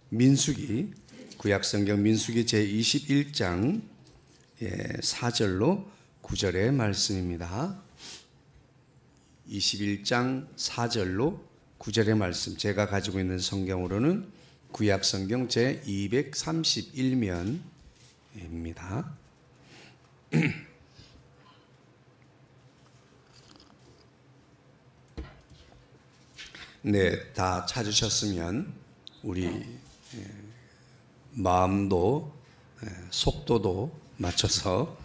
민수기, 구약성경 민수기 제21장 4절로 9절의 말씀입니다. 21장 4절로 9절의 말씀, 제가 가지고 있는 성경으로는 구약성경 제231면입니다. 네, 다 찾으셨으면 우리 마음도 속도도 맞춰서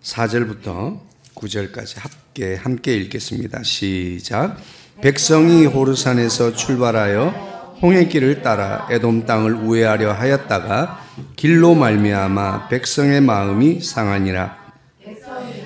4절부터 9절까지 함께 읽겠습니다. 시작. 백성이 호르산에서 출발하여 홍해길을 따라 에돔 땅을 우회하려 하였다가 길로 말미암아 백성의 마음이 상하니라.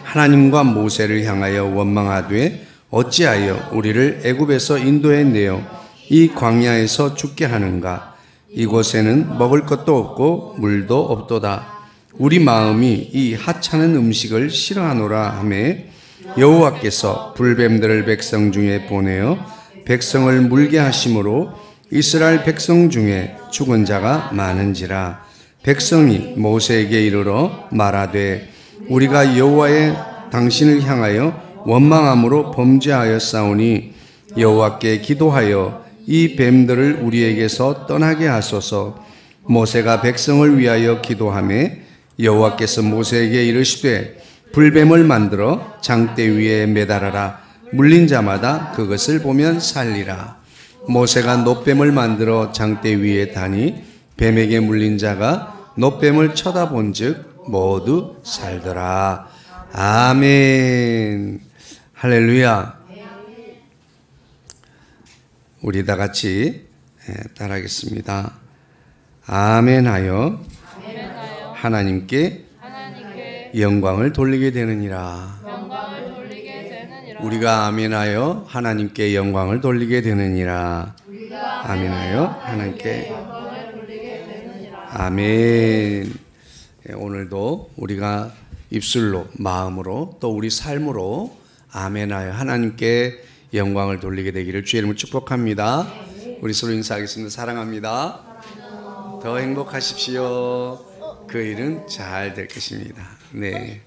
하나님과 모세를 향하여 원망하되 어찌하여 우리를 애굽에서 인도해 내어 이 광야에서 죽게 하는가? 이곳에는 먹을 것도 없고 물도 없도다. 우리 마음이 이 하찮은 음식을 싫어하노라 하매 여호와께서 불뱀들을 백성 중에 보내어 백성을 물게 하심으로 이스라엘 백성 중에 죽은 자가 많은지라. 백성이 모세에게 이르러 말하되 우리가 여호와의 당신을 향하여 원망함으로 범죄하였사오니 여호와께 기도하여 이 뱀들을 우리에게서 떠나게 하소서. 모세가 백성을 위하여 기도하매 여호와께서 모세에게 이르시되 불뱀을 만들어 장대 위에 매달아라. 물린 자마다 그것을 보면 살리라. 모세가 놋뱀을 만들어 장대 위에 다니 뱀에게 물린 자가 놋뱀을 쳐다본즉 모두 살더라. 아멘. 할렐루야. 우리 다 같이 따라하겠습니다. 아멘하여 하나님께 영광을 돌리게 되느니라. 우리가 아멘하여 하나님께 영광을 돌리게 되느니라. 아멘하여 하나님께 아멘. 오늘도 우리가 입술로, 마음으로, 또 우리 삶으로 아멘하여 하나님께 영광을 돌리게 되기를 주의 이름으로 축복합니다. 우리 서로 인사하겠습니다. 사랑합니다. 더 행복하십시오. 그 일은 잘 될 것입니다. 네.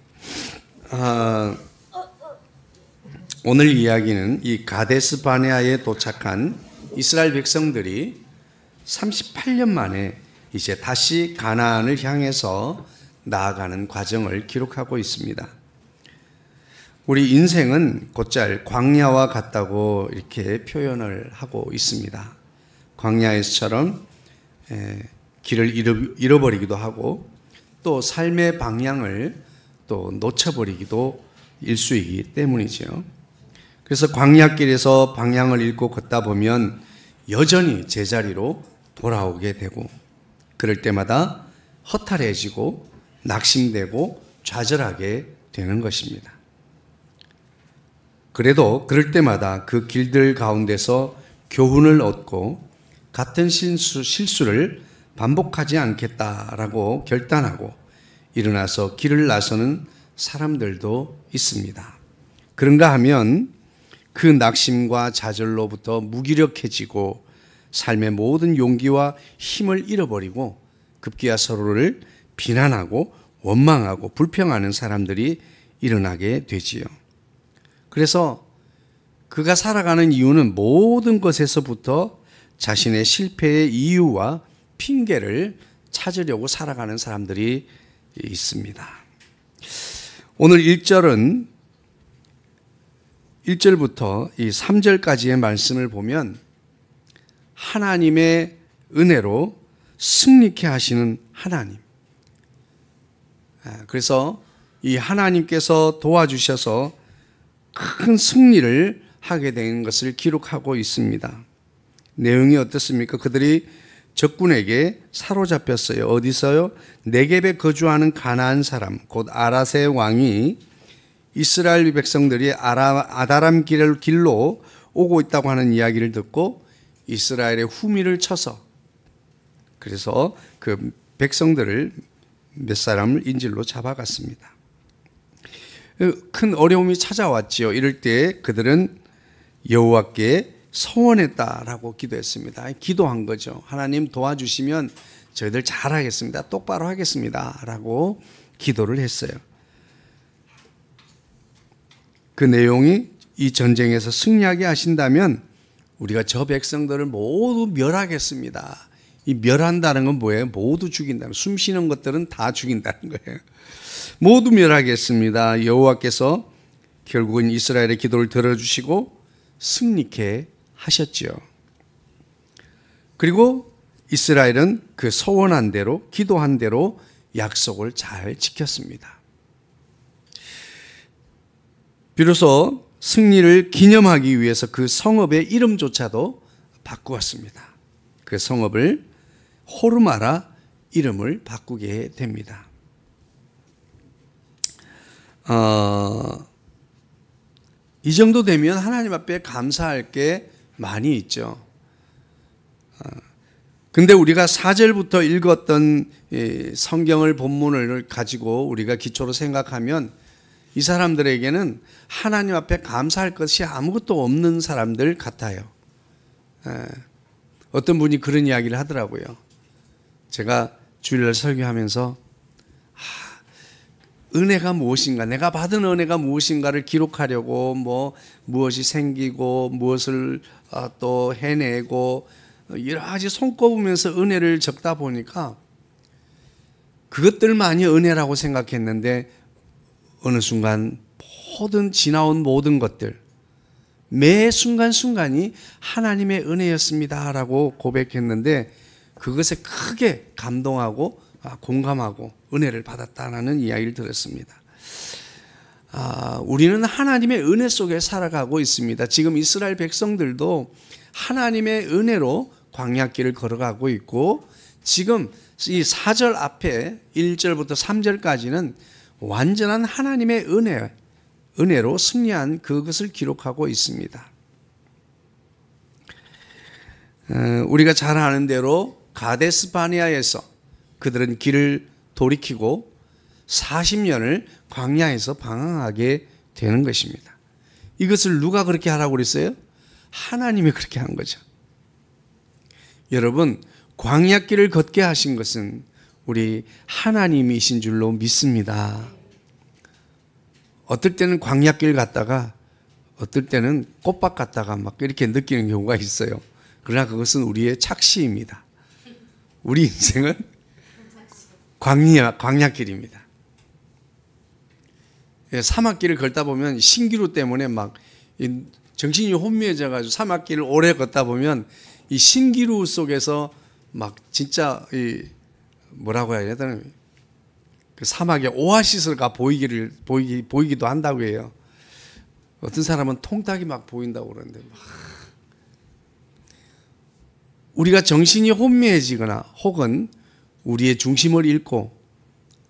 오늘 이야기는 이 가데스 바네아에 도착한 이스라엘 백성들이 38년 만에 이제 다시 가나안을 향해서 나아가는 과정을 기록하고 있습니다. 우리 인생은 곧잘 광야와 같다고 이렇게 표현을 하고 있습니다. 광야에서처럼 길을 잃어버리기도 하고 또 삶의 방향을 또 놓쳐버리기도 일수이기 때문이죠. 그래서 광야길에서 방향을 잃고 걷다 보면 여전히 제자리로 돌아오게 되고 그럴 때마다 허탈해지고 낙심되고 좌절하게 되는 것입니다. 그래도 그럴 때마다 그 길들 가운데서 교훈을 얻고 같은 실수를 반복하지 않겠다라고 결단하고 일어나서 길을 나서는 사람들도 있습니다. 그런가 하면 그 낙심과 좌절로부터 무기력해지고 삶의 모든 용기와 힘을 잃어버리고 급기야 서로를 비난하고 원망하고 불평하는 사람들이 일어나게 되지요. 그래서 그가 살아가는 이유는 모든 것에서부터 자신의 실패의 이유와 핑계를 찾으려고 살아가는 사람들이 있습니다. 오늘 1절은 1절부터 이 3절까지의 말씀을 보면 하나님의 은혜로 승리케 하시는 하나님. 그래서 이 하나님께서 도와주셔서 큰 승리를 하게 된 것을 기록하고 있습니다. 내용이 어떻습니까? 그들이 적군에게 사로잡혔어요. 어디서요? 네겝에 거주하는 가나안 사람, 곧 아랏의 왕이 이스라엘 백성들이 아다람 길로 오고 있다고 하는 이야기를 듣고 이스라엘의 후미를 쳐서 그래서 그 백성들을 몇 사람을 인질로 잡아갔습니다. 큰 어려움이 찾아왔지요. 이럴 때 그들은 여호와께 서원했다라고 기도했습니다. 기도한 거죠. 하나님 도와주시면 저희들 잘하겠습니다. 똑바로 하겠습니다. 라고 기도를 했어요. 그 내용이 이 전쟁에서 승리하게 하신다면 우리가 저 백성들을 모두 멸하겠습니다. 이 멸한다는 건 뭐예요? 모두 죽인다는, 숨 쉬는 것들은 다 죽인다는 거예요. 모두 멸하겠습니다. 여호와께서 결국은 이스라엘의 기도를 들어주시고 승리케 하셨지요. 그리고 이스라엘은 그 소원한 대로, 기도한 대로 약속을 잘 지켰습니다. 비로소 승리를 기념하기 위해서 그 성읍의 이름조차도 바꾸었습니다. 그 성읍을 호르마라 이름을 바꾸게 됩니다. 이 정도 되면 하나님 앞에 감사할 게 많이 있죠. 근데 우리가 4절부터 읽었던 성경을 본문을 가지고 우리가 기초로 생각하면 이 사람들에게는 하나님 앞에 감사할 것이 아무것도 없는 사람들 같아요. 어떤 분이 그런 이야기를 하더라고요. 제가 주일날 설교하면서 은혜가 무엇인가, 내가 받은 은혜가 무엇인가를 기록하려고 무엇이 생기고 무엇을 또 해내고 여러 가지 손꼽으면서 은혜를 적다 보니까 그것들만이 은혜라고 생각했는데 어느 순간 지나온 모든 것들, 매 순간순간이 하나님의 은혜였습니다라고 고백했는데 그것에 크게 감동하고 공감하고 은혜를 받았다는 이야기를 들었습니다. 우리는 하나님의 은혜 속에 살아가고 있습니다. 지금 이스라엘 백성들도 하나님의 은혜로 광야길을 걸어가고 있고 지금 이 4절 앞에 1절부터 3절까지는 완전한 하나님의 은혜로 승리한 그것을 기록하고 있습니다. 우리가 잘 아는 대로 가데스 바네아에서 그들은 길을 돌이키고 40년을 광야에서 방황하게 되는 것입니다. 이것을 누가 그렇게 하라고 그랬어요? 하나님이 그렇게 한 거죠. 여러분, 광야길을 걷게 하신 것은 우리 하나님이신 줄로 믿습니다. 어떨 때는 광야길 갔다가 어떨 때는 꽃밭 갔다가 막 이렇게 느끼는 경우가 있어요. 그러나 그것은 우리의 착시입니다. 우리 인생은 광야길입니다. 사막길을 걷다 보면 신기루 때문에 막 정신이 혼미해져가지고 사막길을 오래 걷다 보면 이 신기루 속에서 막 진짜 뭐라고 해야 되나, 그 사막의 오아시스가 보이기도 한다고 해요. 어떤 사람은 통닭이 막 보인다고 그러는데 우리가 정신이 혼미해지거나 혹은 우리의 중심을 잃고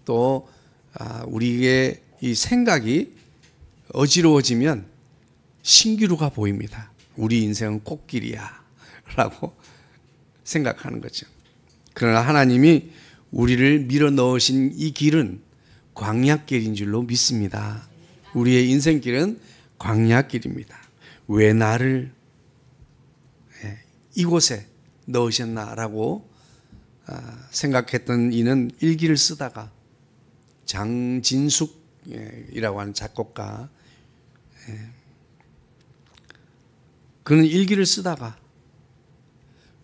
또 우리의 이 생각이 어지러워지면 신기루가 보입니다. 우리 인생은 꽃길이야 라고 생각하는 거죠. 그러나 하나님이 우리를 밀어 넣으신 이 길은 광야길인 줄로 믿습니다. 우리의 인생길은 광야길입니다. 왜 나를 이곳에 넣으셨나라고 생각했던 이는 일기를 쓰다가 장진숙이라고 하는 작곡가, 그는 일기를 쓰다가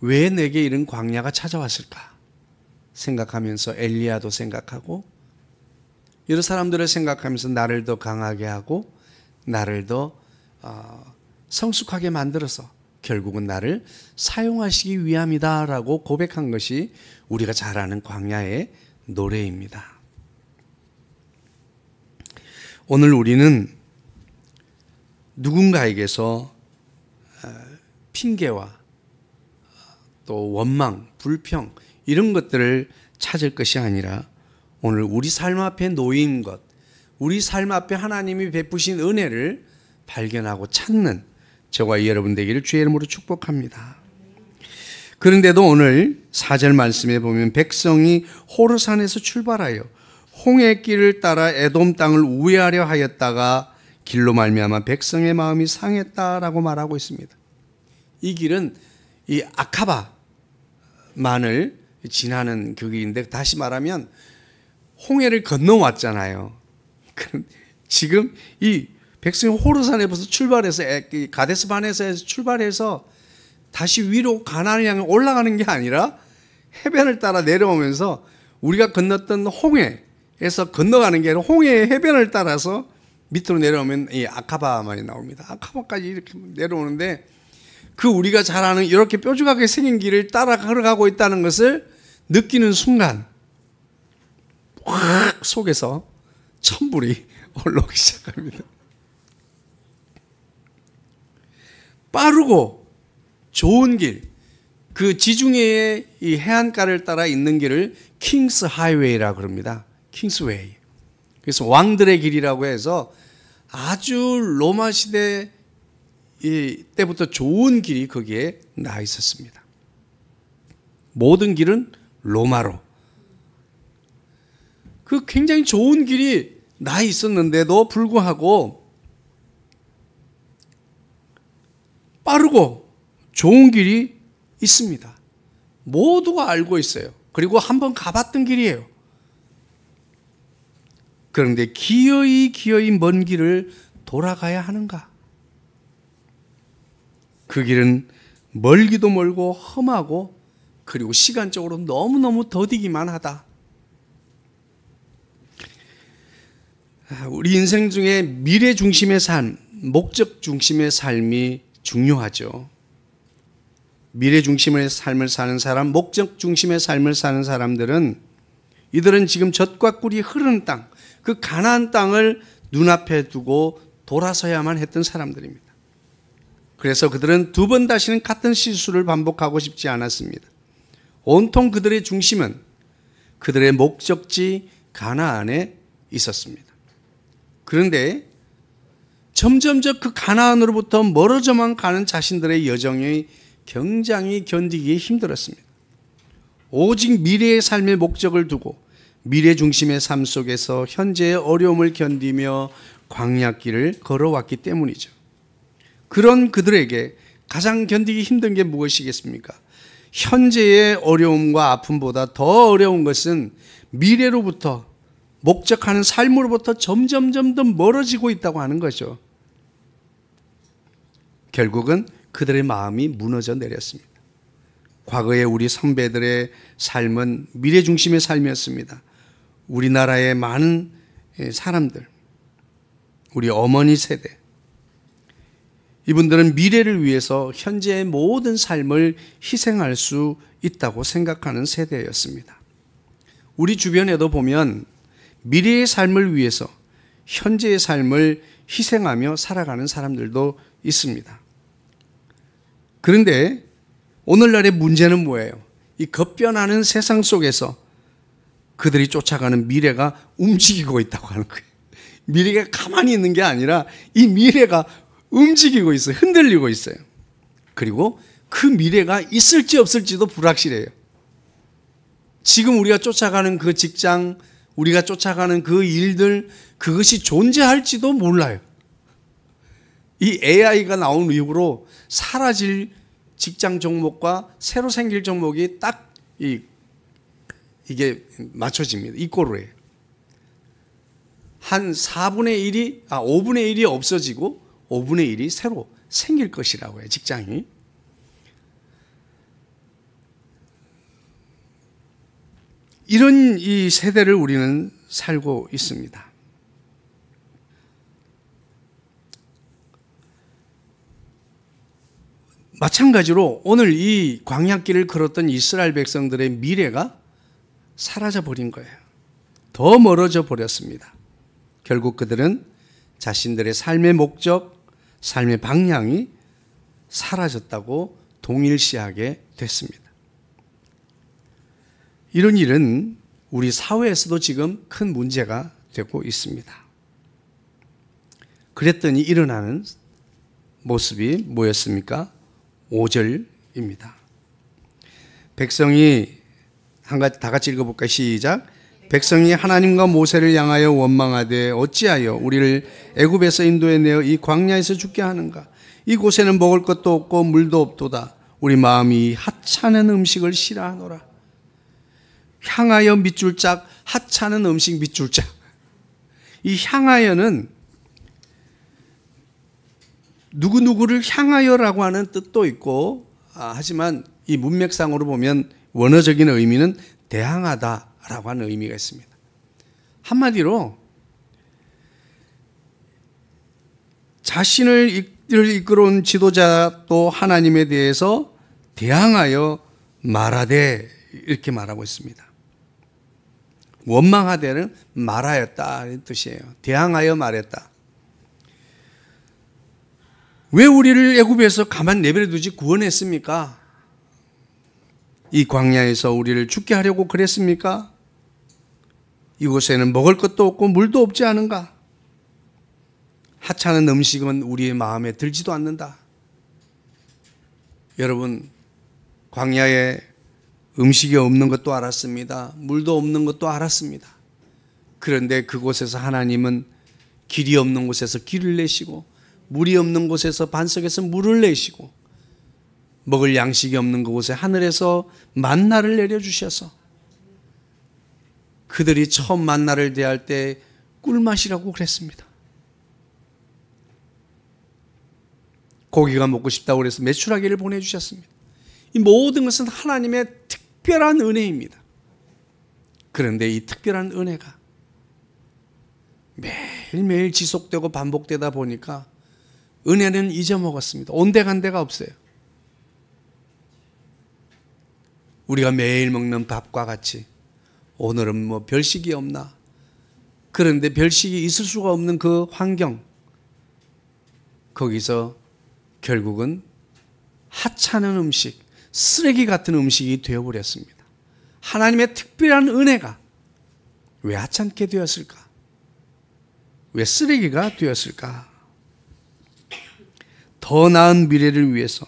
왜 내게 이런 광야가 찾아왔을까 생각하면서 엘리야도 생각하고 여러 사람들을 생각하면서 나를 더 강하게 하고 나를 더 성숙하게 만들어서 결국은 나를 사용하시기 위함이다라고 고백한 것이 우리가 잘 아는 광야의 노래입니다. 오늘 우리는 누군가에게서 핑계와 또 원망, 불평 이런 것들을 찾을 것이 아니라 오늘 우리 삶 앞에 놓인 것, 우리 삶 앞에 하나님이 베푸신 은혜를 발견하고 찾는 저와 여러분 되기를 주의 이름으로 축복합니다. 그런데도 오늘 4절 말씀에 보면 백성이 호르산에서 출발하여 홍해길을 따라 에돔 땅을 우회하려 하였다가 길로 말미암아 백성의 마음이 상했다라고 말하고 있습니다. 이 길은 이 아카바만을 지나는 그 길인데, 다시 말하면 홍해를 건너왔잖아요. 지금 이 백성이 호르산에서 출발해서 가데스 바네사에서 출발해서 다시 위로 가나안을 향해 올라가는 게 아니라 해변을 따라 내려오면서 우리가 건넜던 홍해에서 건너가는 게 아니라 홍해의 해변을 따라서 밑으로 내려오면 이 아카바만이 나옵니다. 아카바까지 이렇게 내려오는데, 그 우리가 잘 아는 이렇게 뾰족하게 생긴 길을 따라 걸어가고 있다는 것을 느끼는 순간 확 속에서 천불이 올라오기 시작합니다. 빠르고 좋은 길, 그 지중해의 이 해안가를 따라 있는 길을 킹스 하이웨이라고 그럽니다. 킹스웨이. 그래서 왕들의 길이라고 해서 아주 로마 시대 때부터 좋은 길이 거기에 나 있었습니다. 모든 길은 로마로. 그 굉장히 좋은 길이 나 있었는데도 불구하고 빠르고 좋은 길이 있습니다. 모두가 알고 있어요. 그리고 한번 가봤던 길이에요. 그런데 기어이 먼 길을 돌아가야 하는가? 그 길은 멀기도 멀고 험하고 그리고 시간적으로 너무너무 더디기만 하다. 우리 인생 중에 미래 중심의 삶, 목적 중심의 삶이 중요하죠. 미래 중심의 삶을 사는 사람, 목적 중심의 삶을 사는 사람들은, 이들은 지금 젖과 꿀이 흐르는 땅, 그 가나안 땅을 눈앞에 두고 돌아서야만 했던 사람들입니다. 그래서 그들은 두 번 다시는 같은 실수를 반복하고 싶지 않았습니다. 온통 그들의 중심은 그들의 목적지 가나안에 있었습니다. 그런데 점점 그 가나안으로부터 멀어져만 가는 자신들의 여정이 굉장히 견디기 힘들었습니다. 오직 미래의 삶의 목적을 두고 미래 중심의 삶 속에서 현재의 어려움을 견디며 광야길을 걸어왔기 때문이죠. 그런 그들에게 가장 견디기 힘든 게 무엇이겠습니까? 현재의 어려움과 아픔보다 더 어려운 것은 미래로부터, 목적하는 삶으로부터 점점 더 멀어지고 있다고 하는 거죠. 결국은 그들의 마음이 무너져 내렸습니다. 과거에 우리 선배들의 삶은 미래 중심의 삶이었습니다. 우리나라의 많은 사람들, 우리 어머니 세대, 이분들은 미래를 위해서 현재의 모든 삶을 희생할 수 있다고 생각하는 세대였습니다. 우리 주변에도 보면 미래의 삶을 위해서 현재의 삶을 희생하며 살아가는 사람들도 있습니다. 그런데 오늘날의 문제는 뭐예요? 이 급변하는 세상 속에서 그들이 쫓아가는 미래가 움직이고 있다고 하는 거예요. 미래가 가만히 있는 게 아니라 이 미래가 움직이고 있어요. 흔들리고 있어요. 그리고 그 미래가 있을지 없을지도 불확실해요. 지금 우리가 쫓아가는 그 직장, 우리가 쫓아가는 그 일들, 그것이 존재할지도 몰라요. 이 AI가 나온 이후로 사라질 직장 종목과 새로 생길 종목이 딱 이게 맞춰집니다. 이꼬로 해요. 한 5분의 1이 없어지고 5분의 1이 새로 생길 것이라고 해요, 직장이. 이런 이 세대를 우리는 살고 있습니다. 마찬가지로 오늘 이 광야길을 걸었던 이스라엘 백성들의 미래가 사라져 버린 거예요. 더 멀어져 버렸습니다. 결국 그들은 자신들의 삶의 목적, 삶의 방향이 사라졌다고 동일시하게 됐습니다. 이런 일은 우리 사회에서도 지금 큰 문제가 되고 있습니다. 그랬더니 일어나는 모습이 뭐였습니까? 5절입니다. 백성이 다 같이 읽어볼까요? 시작. 백성이 하나님과 모세를 향하여 원망하되 어찌하여 우리를 애굽에서 인도해 내어 이 광야에서 죽게 하는가? 이곳에는 먹을 것도 없고 물도 없도다. 우리 마음이 하찮은 음식을 싫어하노라. 향하여 밑줄 짝, 하찮은 음식 밑줄 짝. 이 향하여는 누구누구를 향하여라고 하는 뜻도 있고, 하지만 이 문맥상으로 보면 원어적인 의미는 대항하다라고 하는 의미가 있습니다. 한마디로 자신을 이끌어온 지도자 또 하나님에 대해서 대항하여 말하되 이렇게 말하고 있습니다. 원망하되는 말하였다 이런 뜻이에요. 대항하여 말했다. 왜 우리를 애굽에서 가만 내버려 두지 구원했습니까? 이 광야에서 우리를 죽게 하려고 그랬습니까? 이곳에는 먹을 것도 없고 물도 없지 않은가? 하찮은 음식은 우리의 마음에 들지도 않는다. 여러분, 광야에 음식이 없는 것도 알았습니다. 물도 없는 것도 알았습니다. 그런데 그곳에서 하나님은 길이 없는 곳에서 길을 내시고 물이 없는 곳에서 반석에서 물을 내시고 먹을 양식이 없는 그곳에 하늘에서 만나를 내려주셔서 그들이 처음 만나를 대할 때 꿀맛이라고 그랬습니다. 고기가 먹고 싶다고 그래서 메추라기를 보내주셨습니다. 이 모든 것은 하나님의 특별한 은혜입니다. 그런데 이 특별한 은혜가 매일매일 지속되고 반복되다 보니까 은혜는 잊어먹었습니다. 온데간데가 없어요. 우리가 매일 먹는 밥과 같이 오늘은 뭐 별식이 없나? 그런데 별식이 있을 수가 없는 그 환경, 거기서 결국은 하찮은 음식, 쓰레기 같은 음식이 되어버렸습니다. 하나님의 특별한 은혜가 왜 하찮게 되었을까? 왜 쓰레기가 되었을까? 더 나은 미래를 위해서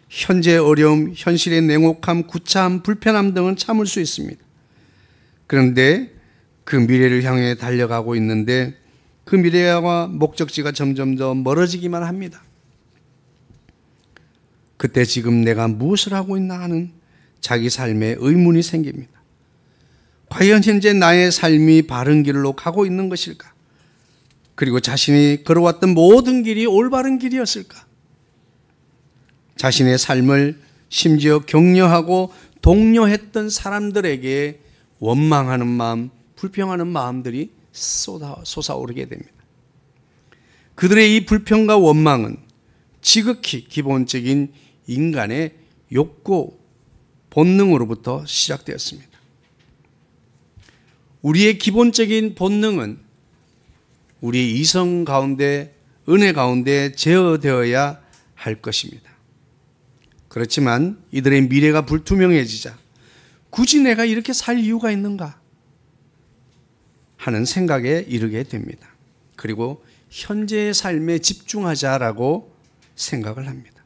현재의 어려움, 현실의 냉혹함, 구차함, 불편함 등은 참을 수 있습니다. 그런데 그 미래를 향해 달려가고 있는데 그 미래와 목적지가 점점 더 멀어지기만 합니다. 그때 지금 내가 무엇을 하고 있나 하는 자기 삶에 의문이 생깁니다. 과연 현재 나의 삶이 바른 길로 가고 있는 것일까? 그리고 자신이 걸어왔던 모든 길이 올바른 길이었을까? 자신의 삶을 심지어 격려하고 독려했던 사람들에게 원망하는 마음, 불평하는 마음들이 솟아오르게 됩니다. 그들의 이 불평과 원망은 지극히 기본적인 인간의 욕구, 본능으로부터 시작되었습니다. 우리의 기본적인 본능은 우리 이성 가운데, 은혜 가운데 제어되어야 할 것입니다. 그렇지만 이들의 미래가 불투명해지자 굳이 내가 이렇게 살 이유가 있는가 하는 생각에 이르게 됩니다. 그리고 현재의 삶에 집중하자라고 생각을 합니다.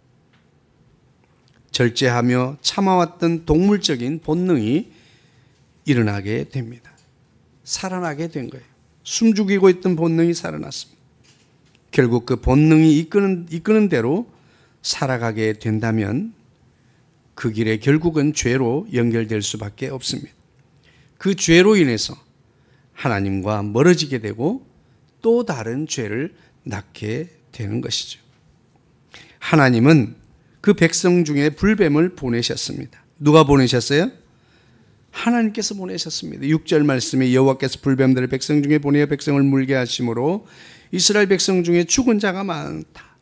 절제하며 참아왔던 동물적인 본능이 일어나게 됩니다. 살아나게 된 거예요. 숨죽이고 있던 본능이 살아났습니다. 결국 그 본능이 이끄는 대로 살아가게 된다면 그 길에 결국은 죄로 연결될 수밖에 없습니다. 그 죄로 인해서 하나님과 멀어지게 되고 또 다른 죄를 낳게 되는 것이죠. 하나님은 그 백성 중에 불뱀을 보내셨습니다. 누가 보내셨어요? 하나님께서 보내셨습니다. 6절 말씀에 여호와께서 불뱀들을 백성 중에 보내어 백성을 물게 하심으로 이스라엘 백성 중에 죽은 자가 많다.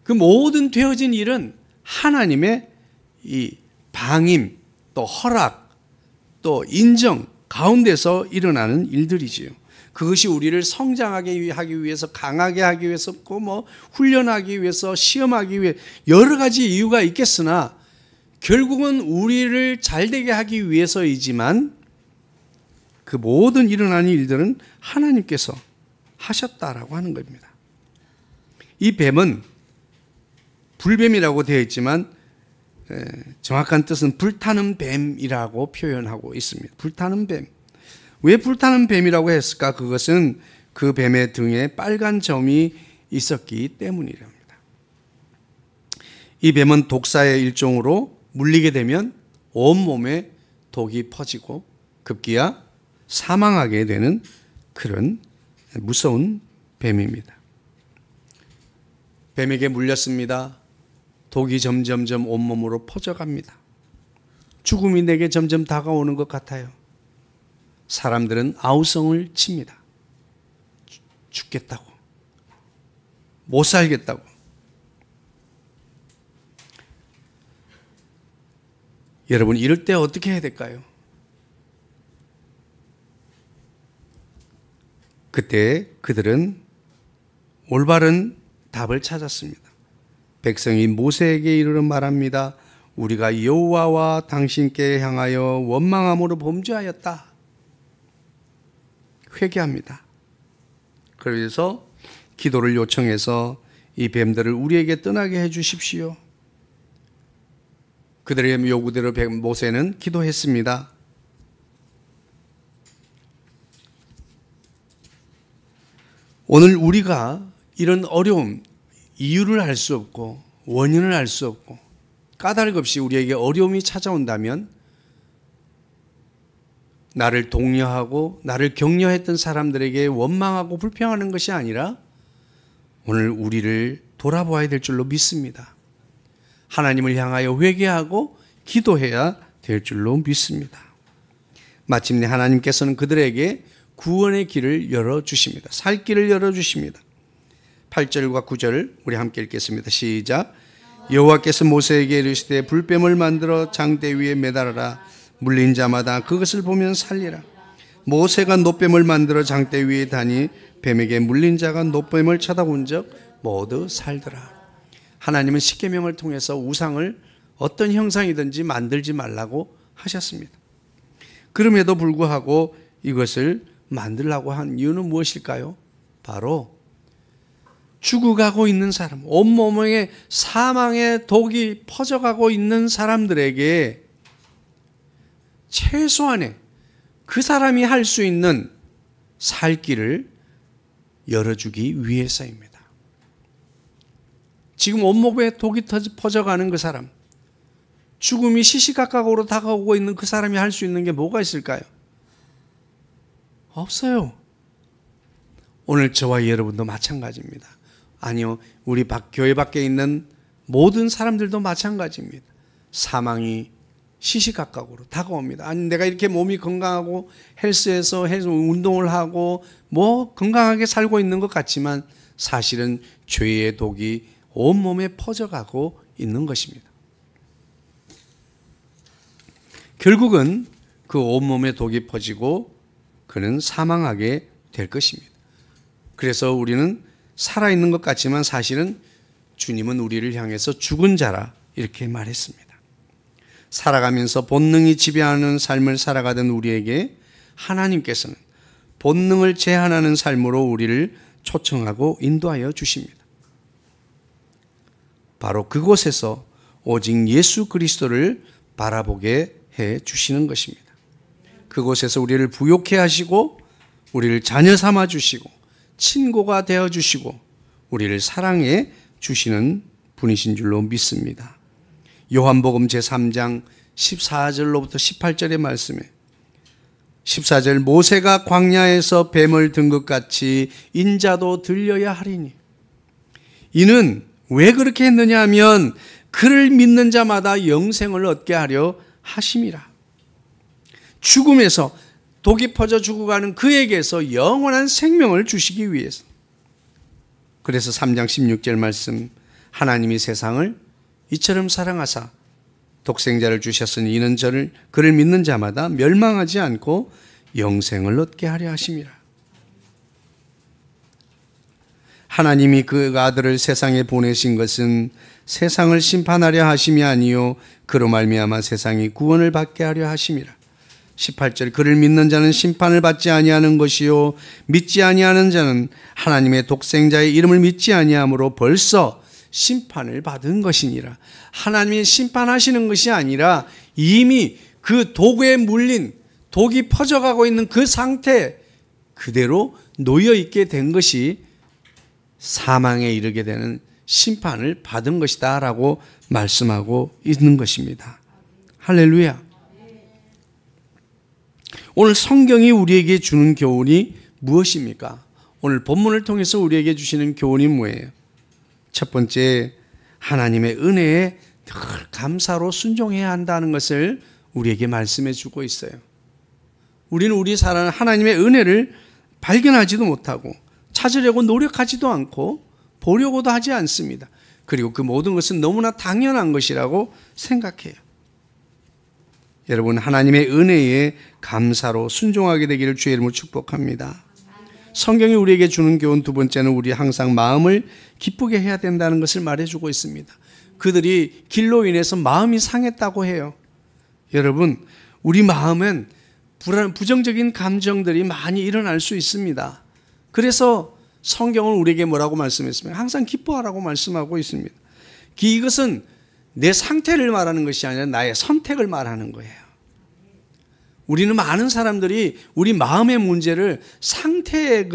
그 모든 되어진 일은 하나님의 이 방임, 또 허락, 또 인정 가운데서 일어나는 일들이지요. 그것이 우리를 성장하게 하기 위해서, 강하게 하기 위해서, 훈련하기 위해서, 시험하기 위해 여러 가지 이유가 있겠으나 결국은 우리를 잘되게 하기 위해서이지만 그 모든 일어나는 일들은 하나님께서 하셨다라고 하는 겁니다. 이 뱀은 불뱀이라고 되어 있지만 정확한 뜻은 불타는 뱀이라고 표현하고 있습니다. 불타는 뱀. 왜 불타는 뱀이라고 했을까? 그것은 그 뱀의 등에 빨간 점이 있었기 때문이랍니다. 이 뱀은 독사의 일종으로 물리게 되면 온몸에 독이 퍼지고 급기야 사망하게 되는 그런 무서운 뱀입니다. 뱀에게 물렸습니다. 독이 점점점 온몸으로 퍼져갑니다. 죽음이 내게 점점 다가오는 것 같아요. 사람들은 아우성을 칩니다. 죽겠다고, 못 살겠다고. 여러분, 이럴 때 어떻게 해야 될까요? 그때 그들은 올바른 답을 찾았습니다. 백성이 모세에게 이르러 말합니다. 우리가 여호와와 당신께 향하여 원망함으로 범죄하였다. 회개합니다. 그래서 기도를 요청해서 이 뱀들을 우리에게 떠나게 해 주십시오. 그들의 요구대로 모세는 기도했습니다. 오늘 우리가 이런 어려움, 이유를 알 수 없고 원인을 알 수 없고 까닭 없이 우리에게 어려움이 찾아온다면 나를 독려하고 나를 격려했던 사람들에게 원망하고 불평하는 것이 아니라 오늘 우리를 돌아보아야 될 줄로 믿습니다. 하나님을 향하여 회개하고 기도해야 될 줄로 믿습니다. 마침내 하나님께서는 그들에게 구원의 길을 열어주십니다. 살 길을 열어주십니다. 8절과 9절 우리 함께 읽겠습니다. 시작. 여호와께서 모세에게 이르시되 불뱀을 만들어 장대 위에 매달아라. 물린 자마다 그것을 보면 살리라. 모세가 놋뱀을 만들어 장대 위에 다니 뱀에게 물린 자가 놋뱀을 쳐다본 적 모두 살더라. 하나님은 십계명을 통해서 우상을 어떤 형상이든지 만들지 말라고 하셨습니다. 그럼에도 불구하고 이것을 만들라고 한 이유는 무엇일까요? 바로 죽어가고 있는 사람, 온몸에 사망의 독이 퍼져가고 있는 사람들에게 최소한의 그 사람이 할 수 있는 살 길을 열어주기 위해서입니다. 지금 온몸에 독이 퍼져가는 그 사람, 죽음이 시시각각으로 다가오고 있는 그 사람이 할 수 있는 게 뭐가 있을까요? 없어요. 오늘 저와 여러분도 마찬가지입니다. 아니요, 우리 교회 밖에 있는 모든 사람들도 마찬가지입니다. 사망이 시시각각으로 다가옵니다. 아니, 내가 이렇게 몸이 건강하고 헬스에서 운동을 하고 뭐 건강하게 살고 있는 것 같지만 사실은 죄의 독이 온몸에 퍼져가고 있는 것입니다. 결국은 그 온몸에 독이 퍼지고 그는 사망하게 될 것입니다. 그래서 우리는 살아있는 것 같지만 사실은 주님은 우리를 향해서 죽은 자라 이렇게 말했습니다. 살아가면서 본능이 지배하는 삶을 살아가던 우리에게 하나님께서는 본능을 제한하는 삶으로 우리를 초청하고 인도하여 주십니다. 바로 그곳에서 오직 예수 그리스도를 바라보게 해 주시는 것입니다. 그곳에서 우리를 부욕해 하시고 우리를 자녀 삼아 주시고 친구가 되어 주시고 우리를 사랑해 주시는 분이신 줄로 믿습니다. 요한복음 제3장 14절로부터 18절의 말씀에 14절 모세가 광야에서 뱀을 든 것 같이 인자도 들려야 하리니 이는 왜 그렇게 했느냐 하면 그를 믿는 자마다 영생을 얻게 하려 하심이라. 죽음에서 독이 퍼져 죽어가는 그에게서 영원한 생명을 주시기 위해서. 그래서 3장 16절 말씀 하나님이 세상을 이처럼 사랑하사 독생자를 주셨으니 이는 그를 믿는 자마다 멸망하지 않고 영생을 얻게 하려 하심이라. 하나님이 그 아들을 세상에 보내신 것은 세상을 심판하려 하심이 아니요 그로 말미암아 세상이 구원을 받게 하려 하심이라. 18절 그를 믿는 자는 심판을 받지 아니하는 것이요 믿지 아니하는 자는 하나님의 독생자의 이름을 믿지 아니하므로 벌써 심판을 받은 것이니라. 하나님이 심판하시는 것이 아니라 이미 그 독에 물린 독이 퍼져가고 있는 그 상태 그대로 놓여있게 된 것이 사망에 이르게 되는 심판을 받은 것이다 라고 말씀하고 있는 것입니다. 할렐루야. 오늘 성경이 우리에게 주는 교훈이 무엇입니까? 오늘 본문을 통해서 우리에게 주시는 교훈이 뭐예요? 첫 번째, 하나님의 은혜에 늘 감사로 순종해야 한다는 것을 우리에게 말씀해 주고 있어요. 우리는 우리 살아가는 하나님의 은혜를 발견하지도 못하고 찾으려고 노력하지도 않고 보려고도 하지 않습니다. 그리고 그 모든 것은 너무나 당연한 것이라고 생각해요. 여러분, 하나님의 은혜에 감사로 순종하게 되기를 주의 이름으로 축복합니다. 성경이 우리에게 주는 교훈 두 번째는 우리 항상 마음을 기쁘게 해야 된다는 것을 말해주고 있습니다. 그들이 길로 인해서 마음이 상했다고 해요. 여러분, 우리 마음엔 부정적인 감정들이 많이 일어날 수 있습니다. 그래서 성경은 우리에게 뭐라고 말씀했습니까? 항상 기뻐하라고 말씀하고 있습니다. 이것은 내 상태를 말하는 것이 아니라 나의 선택을 말하는 거예요. 우리는 많은 사람들이 우리 마음의 문제를 상태의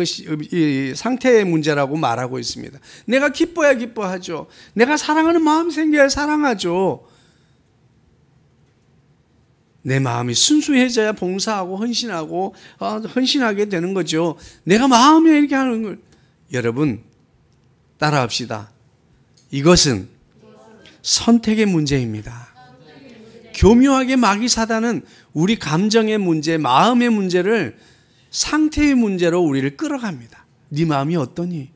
문제라고 말하고 있습니다. 내가 기뻐야 기뻐하죠. 내가 사랑하는 마음이 생겨야 사랑하죠. 내 마음이 순수해져야 봉사하고 헌신하게 되는 거죠. 내가 마음이 이렇게 하는 걸. 여러분, 따라합시다. 이것은 선택의 문제입니다. 교묘하게 마귀 사단은 우리 감정의 문제, 마음의 문제를 상태의 문제로 우리를 끌어갑니다. 네 마음이 어떠니?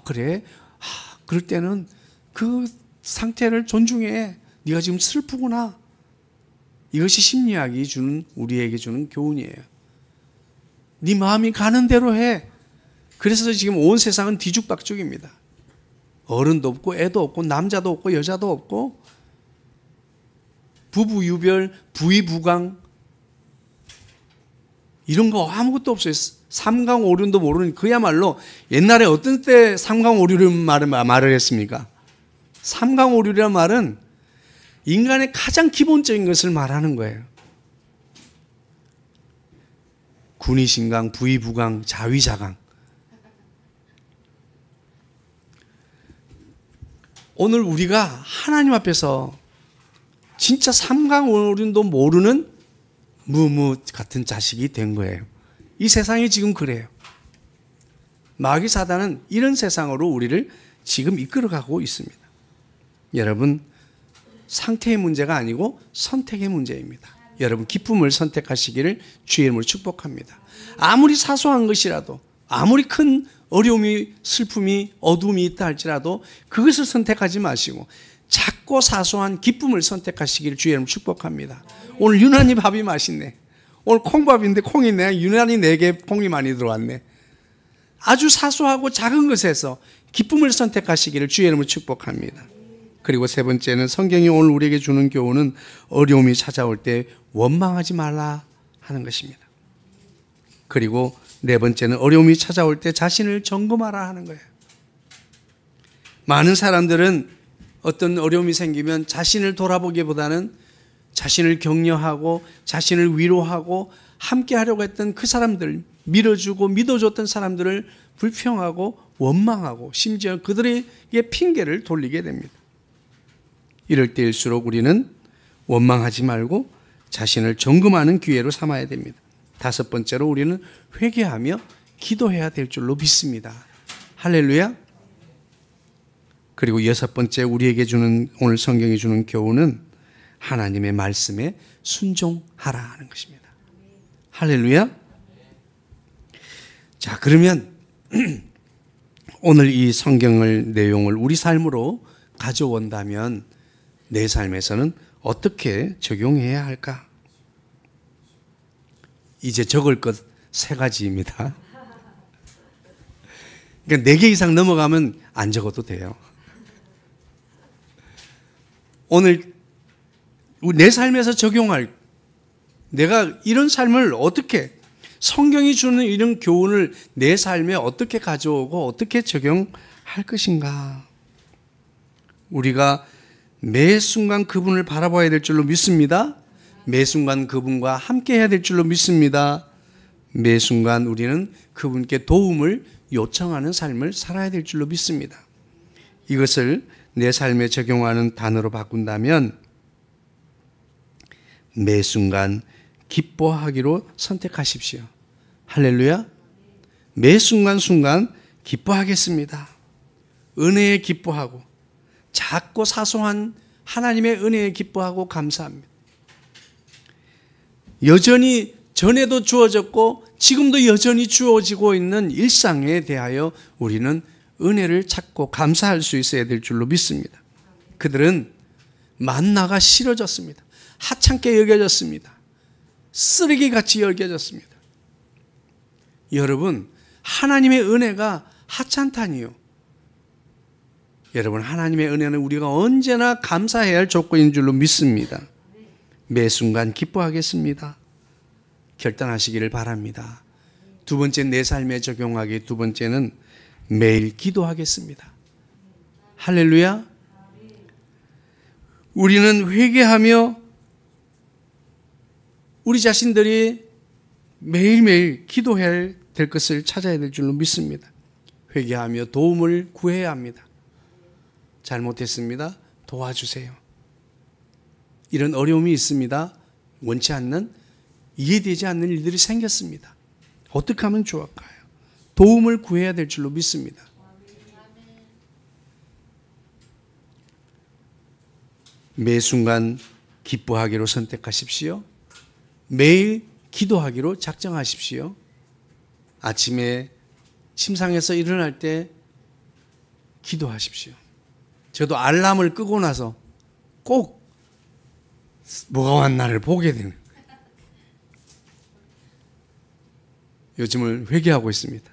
그래? 그럴 때는 그 상태를 존중해. 네가 지금 슬프구나. 이것이 심리학이 우리에게 주는 교훈이에요. 네 마음이 가는 대로 해. 그래서 지금 온 세상은 뒤죽박죽입니다. 어른도 없고 애도 없고 남자도 없고 여자도 없고 부부 유별, 부의부강 이런 거 아무것도 없어요. 삼강오륜도 모르는, 그야말로 옛날에 어떤 때 삼강오륜 말을 했습니까? 삼강오륜이라는 말은 인간의 가장 기본적인 것을 말하는 거예요. 군의신강, 부의부강, 자위자강. 오늘 우리가 하나님 앞에서 진짜 삼강오륜도 모르는 무무 같은 자식이 된 거예요. 이 세상이 지금 그래요. 마귀 사단은 이런 세상으로 우리를 지금 이끌어가고 있습니다. 여러분, 상태의 문제가 아니고 선택의 문제입니다. 여러분, 기쁨을 선택하시기를 주의 이름으로 축복합니다. 아무리 사소한 것이라도, 아무리 큰 어려움이, 슬픔이, 어둠이 있다 할지라도 그것을 선택하지 마시고 작고 사소한 기쁨을 선택하시기를 주의 이름으로 축복합니다. 오늘 유난히 밥이 맛있네. 오늘 콩밥인데 콩이 유난히 4개 콩이 많이 들어왔네. 아주 사소하고 작은 것에서 기쁨을 선택하시기를 주의 이름으로 축복합니다. 그리고 세 번째는 성경이 오늘 우리에게 주는 교훈은 어려움이 찾아올 때 원망하지 말라 하는 것입니다. 그리고 네 번째는 어려움이 찾아올 때 자신을 점검하라 하는 거예요. 많은 사람들은 어떤 어려움이 생기면 자신을 돌아보기보다는 자신을 격려하고 자신을 위로하고 함께 하려고 했던 그 사람들, 밀어주고 믿어줬던 사람들을 불평하고 원망하고 심지어 그들에게 핑계를 돌리게 됩니다. 이럴 때일수록 우리는 원망하지 말고 자신을 점검하는 기회로 삼아야 됩니다. 다섯 번째로 우리는 회개하며 기도해야 될 줄로 믿습니다. 할렐루야. 그리고 여섯 번째 우리에게 주는, 오늘 성경이 주는 교훈은 하나님의 말씀에 순종하라 하는 것입니다. 할렐루야. 자, 그러면 오늘 이 성경을 내용을 우리 삶으로 가져온다면 내 삶에서는 어떻게 적용해야 할까? 이제 적을 것 3가지입니다. 그러니까 4개 이상 넘어가면 안 적어도 돼요. 오늘 내 삶에서 적용할, 내가 이런 삶을 어떻게, 성경이 주는 이런 교훈을 내 삶에 어떻게 가져오고 어떻게 적용할 것인가? 우리가 매 순간 그분을 바라봐야 될 줄로 믿습니다. 매 순간 그분과 함께 해야 될 줄로 믿습니다. 매 순간 우리는 그분께 도움을 요청하는 삶을 살아야 될 줄로 믿습니다. 이것을 내 삶에 적용하는 단어로 바꾼다면 매 순간 기뻐하기로 선택하십시오. 할렐루야. 매 순간 기뻐하겠습니다. 은혜에 기뻐하고 작고 사소한 하나님의 은혜에 기뻐하고 감사합니다. 여전히 전에도 주어졌고 지금도 여전히 주어지고 있는 일상에 대하여 우리는 은혜를 찾고 감사할 수 있어야 될 줄로 믿습니다. 그들은 만나가 싫어졌습니다. 하찮게 여겨졌습니다. 쓰레기같이 여겨졌습니다. 여러분, 하나님의 은혜가 하찮다니요. 여러분, 하나님의 은혜는 우리가 언제나 감사해야 할 조건인 줄로 믿습니다. 매 순간 기뻐하겠습니다. 결단하시기를 바랍니다. 두 번째, 내 삶에 적용하기. 두 번째는 매일 기도하겠습니다. 할렐루야. 우리는 회개하며 우리 자신들이 매일매일 기도해야 될 것을 찾아야 될 줄로 믿습니다. 회개하며 도움을 구해야 합니다. 잘못했습니다. 도와주세요. 이런 어려움이 있습니다. 원치 않는, 이해되지 않는 일들이 생겼습니다. 어떻게 하면 좋을까요? 도움을 구해야 될 줄로 믿습니다. 매 순간 기뻐하기로 선택하십시오. 매일 기도하기로 작정하십시오. 아침에 침상에서 일어날 때 기도하십시오. 저도 알람을 끄고 나서 꼭 뭐가 왔나를 보게 되는, 요즘은 회개하고 있습니다.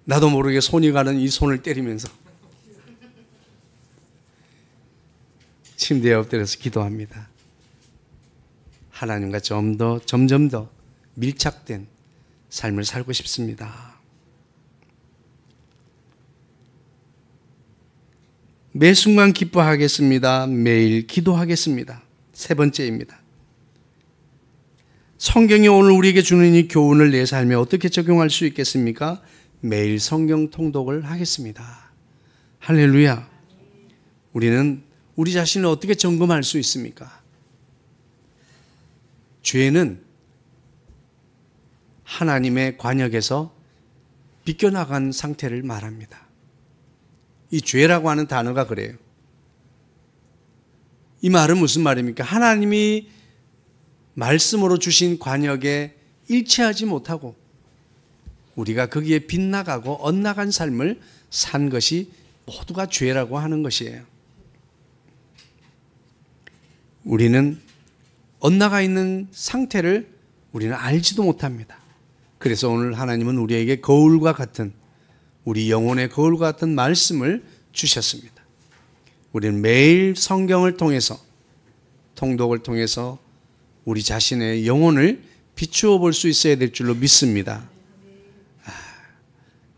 나도 모르게 손이 가는 이 손을 때리면서 침대에 엎드려서 기도합니다. 하나님과 점점 더 밀착된 삶을 살고 싶습니다. 매 순간 기뻐하겠습니다. 매일 기도하겠습니다. 세 번째입니다. 성경이 오늘 우리에게 주는 이 교훈을 내 삶에 어떻게 적용할 수 있겠습니까? 매일 성경 통독을 하겠습니다. 할렐루야. 우리는 우리 자신을 어떻게 점검할 수 있습니까? 죄는 하나님의 관역에서 비껴나간 상태를 말합니다. 이 죄라고 하는 단어가 그래요. 이 말은 무슨 말입니까? 하나님이 말씀으로 주신 관역에 일치하지 못하고 우리가 거기에 빗나가고 엇나간 삶을 산 것이 모두가 죄라고 하는 것이에요. 우리는 엇나가 있는 상태를 우리는 알지도 못합니다. 그래서 오늘 하나님은 우리에게 거울과 같은, 우리 영혼의 거울과 같은 말씀을 주셨습니다. 우리는 매일 성경을 통해서, 통독을 통해서 우리 자신의 영혼을 비추어 볼 수 있어야 될 줄로 믿습니다.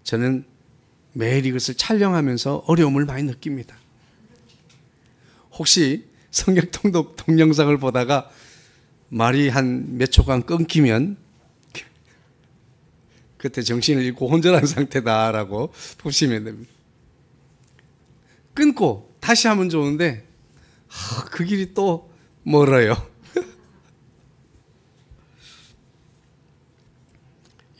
저는 매일 이것을 촬영하면서 어려움을 많이 느낍니다. 혹시 성경 통독 동영상을 보다가 말이 한 몇 초간 끊기면 그때 정신을 잃고 혼전한 상태다라고 보시면 됩니다. 끊고 다시 하면 좋은데 그 길이 또 멀어요.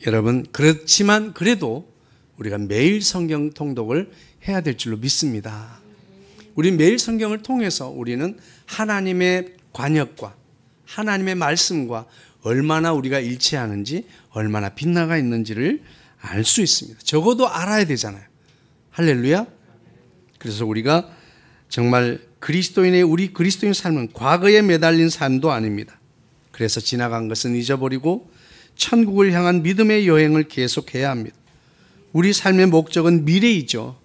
여러분, 그렇지만 그래도 우리가 매일 성경 통독을 해야 될 줄로 믿습니다. 우리 매일 성경을 통해서 우리는 하나님의 관역과 하나님의 말씀과 얼마나 우리가 일치하는지, 얼마나 빗나가 있는지를 알 수 있습니다. 적어도 알아야 되잖아요. 할렐루야. 그래서 우리가 정말 우리 그리스도인 삶은 과거에 매달린 삶도 아닙니다. 그래서 지나간 것은 잊어버리고 천국을 향한 믿음의 여행을 계속해야 합니다. 우리 삶의 목적은 미래이죠.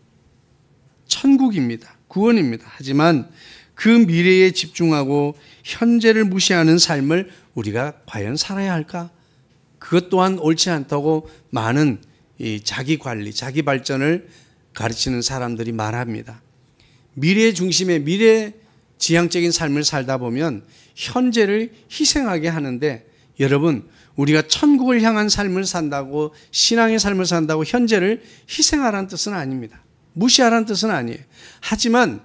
천국입니다. 구원입니다. 하지만 그 미래에 집중하고 현재를 무시하는 삶을 우리가 과연 살아야 할까? 그것 또한 옳지 않다고 많은 이 자기 관리, 자기 발전을 가르치는 사람들이 말합니다. 미래 중심의 미래 지향적인 삶을 살다 보면 현재를 희생하게 하는데, 여러분, 우리가 천국을 향한 삶을 산다고, 신앙의 삶을 산다고 현재를 희생하라는 뜻은 아닙니다. 무시하라는 뜻은 아니에요. 하지만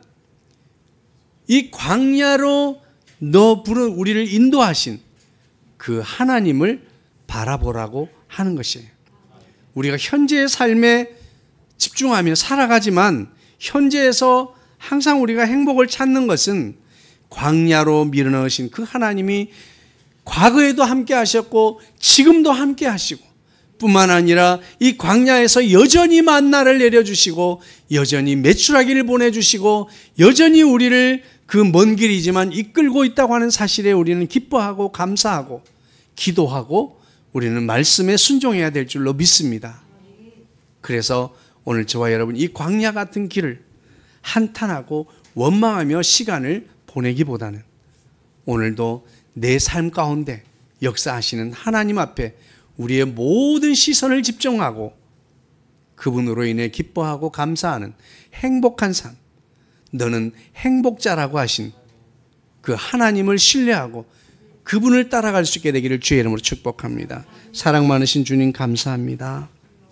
이 광야로 부른 우리를 인도하신 그 하나님을 바라보라고 하는 것이에요. 우리가 현재의 삶에 집중하며 살아가지만 현재에서 항상 우리가 행복을 찾는 것은 광야로 밀어넣으신 그 하나님이 과거에도 함께 하셨고 지금도 함께 하시고 뿐만 아니라 이 광야에서 여전히 만나를 내려주시고 여전히 메추라기를 보내주시고 여전히 우리를 그 먼 길이지만 이끌고 있다고 하는 사실에 우리는 기뻐하고 감사하고 기도하고 우리는 말씀에 순종해야 될 줄로 믿습니다. 그래서 오늘 저와 여러분 이 광야 같은 길을 한탄하고 원망하며 시간을 보내기보다는 오늘도 내 삶 가운데 역사하시는 하나님 앞에 우리의 모든 시선을 집중하고 그분으로 인해 기뻐하고 감사하는 행복한 삶, 너는 행복자라고 하신 그 하나님을 신뢰하고 그분을 따라갈 수 있게 되기를 주의 이름으로 축복합니다. 사랑 많으신 주님 감사합니다.